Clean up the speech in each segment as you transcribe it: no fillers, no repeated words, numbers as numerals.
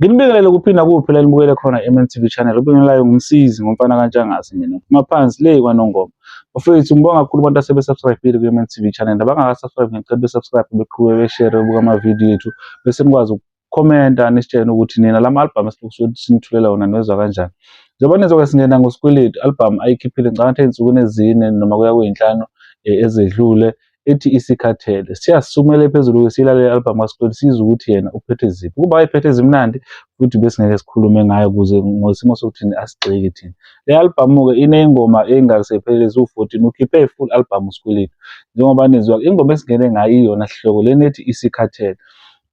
Nginibingelele kuphinda kuphela libukele khona MNTV channel. Ubingelelayo ngumsizi ngomfana kaNtshangase mina. Ngaphansi le kwaNongoma. Bafethu ngibonga kakhulu abantu asebesubscribe ku MNTV channel. Abangaka-subscribe ngicela besubscribe beqhubeke beshare buka ama video ethu bese nikwazi ukukhomenta nisitshela ukuthi nina lama album esilokusuke sinithulela wona niwezwa kanjani. Njengoba nizokwe singena ngosikweletu album ayikhiphile ngicabanga ey'nsukwini ezine noma kuya kwey'nhlanu ezedlule ethi Isikhathele. Siyasumela phezulu kwesilalela album kaSikweletu sizwe ukuthi yena uphethe ziphi. Kuba ayiphethe zimnandi futhi bese ngeke sikhulume ngayo ukuze ngosimo sokuthi asigxeki thina. Le album ke ineyingoma engasephelele zu-14 ukhiphe i-full album uSikweletu. Njengoba nizwa ingoma esingene ngayo iyona sihloko lena ethi Isikhathele.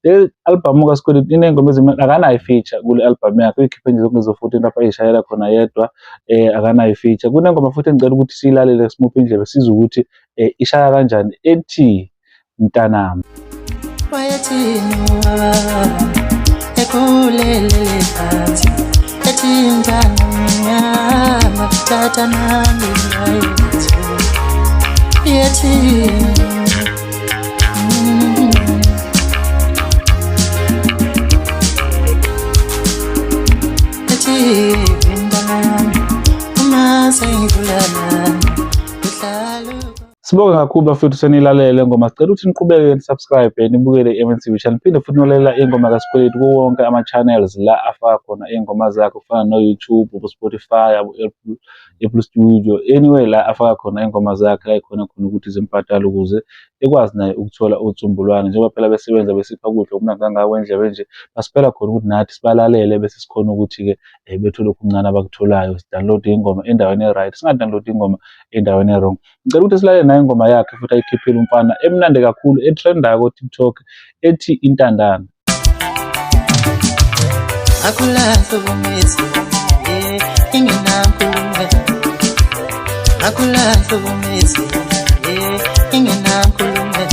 Le album kaSikweletu iney'ngoma ezimnandi akanayo i-feature kule album yakhe uyikhiphe nje zonke lezo-14 lapho ayishayela khona yedwa akanayo i-feature. Kunengoma futhi engicela ukuthi siyilalele simuphe indlebe sizwe ukuthi ishaya kanjani ethi Mntanami. Wayethini ekulele phansi ethi mntanami tata nami yethi Sibonge kakhulu bafethu senilalele ngoma. Sicela ukuthi niqhubeke nisubscribe nibukele MNTV channel. Phinde futhi nolalela ingoma kaSikweletu kuwo wonke ama channels la afaka khona ingoma zakhe kufana no YouTube, Spotify, Apple Studio. Anyway la afaka khona ingoma zakhe la ikhona khona ukuthi zimbhadale ukuze ekwazi naye ukuthola uThumbulwane. Njengoba phela besebenza besipha ukudla okumnandi kangaka endlebe nje basiphela khona ukuthi nathi sibalalele bese sikhona ukuthi ke bethole okuncane abakutholayo. Download ingoma endaweni e-right, singadownload ingoma endaweni e-wrong. Ngicela ukuthi silalele nayo ingoma yakhe futhi ayikhiphile umfana emnandi kakhulu etrendayo ku TikTok ethi Intandane. Akulahle bomezi ingenankulumo akulahle bomezi ingenankulumo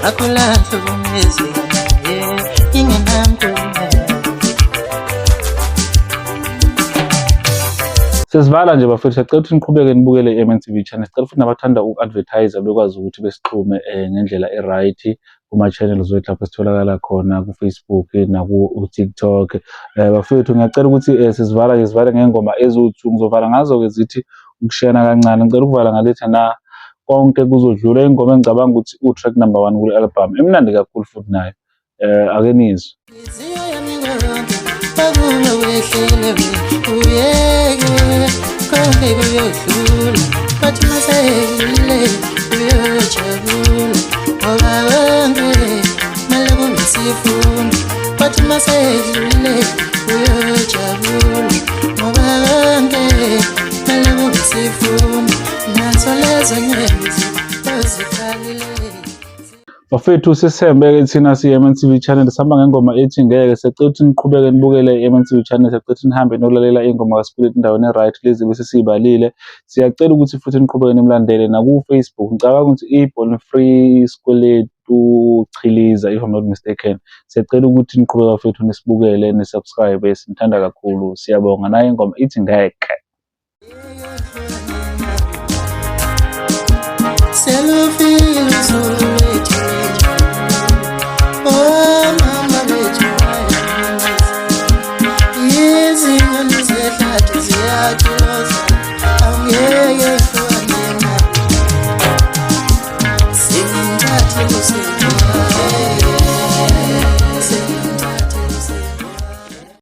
akulahle bomezi ingenankulumo. Sesivala nje bafethu sicela ukuthi niqhubeke nibukele MNTV channel. Sicela futhi nabathanda uku-advertise bekwazi ukuthi besixhume ngendlela e-right kuma channels wethu lapho sitholakala khona ku Facebook na ku TikTok. Bafethu ngiyacela ukuthi sesivala nje sivale ngengoma ezu2 ngizovala ngazo ke zithi ukushayana kancane. Ngicela ukuvala ngaletha na konke kuzodlula ingoma engicabanga ukuthi u-track number 1 kule album emnandi kakhulu futhi nayo ake nizwe. Bafethu sisembe thina MNTV channel sihamba ngengoma ethi ngeke. Sicela ukuthi niqhubeke nibukele MNTV channel. Sicela ukuthi nihambe nolalela ingoma kaSikweletu endaweni e-right lezi bese siyibalile. Siyacela ukuthi futhi niqhubeke nimlandele na ku Facebook. Ngicabanga ukuthi iBorn Free Sikweletu Chiliza if I'm not mistaken. Siyacela ukuthi niqhubeke bafethu nisibukele nisubscribe. Sinithanda kakhulu. Siyabonga nayo ingoma ithi ngeke.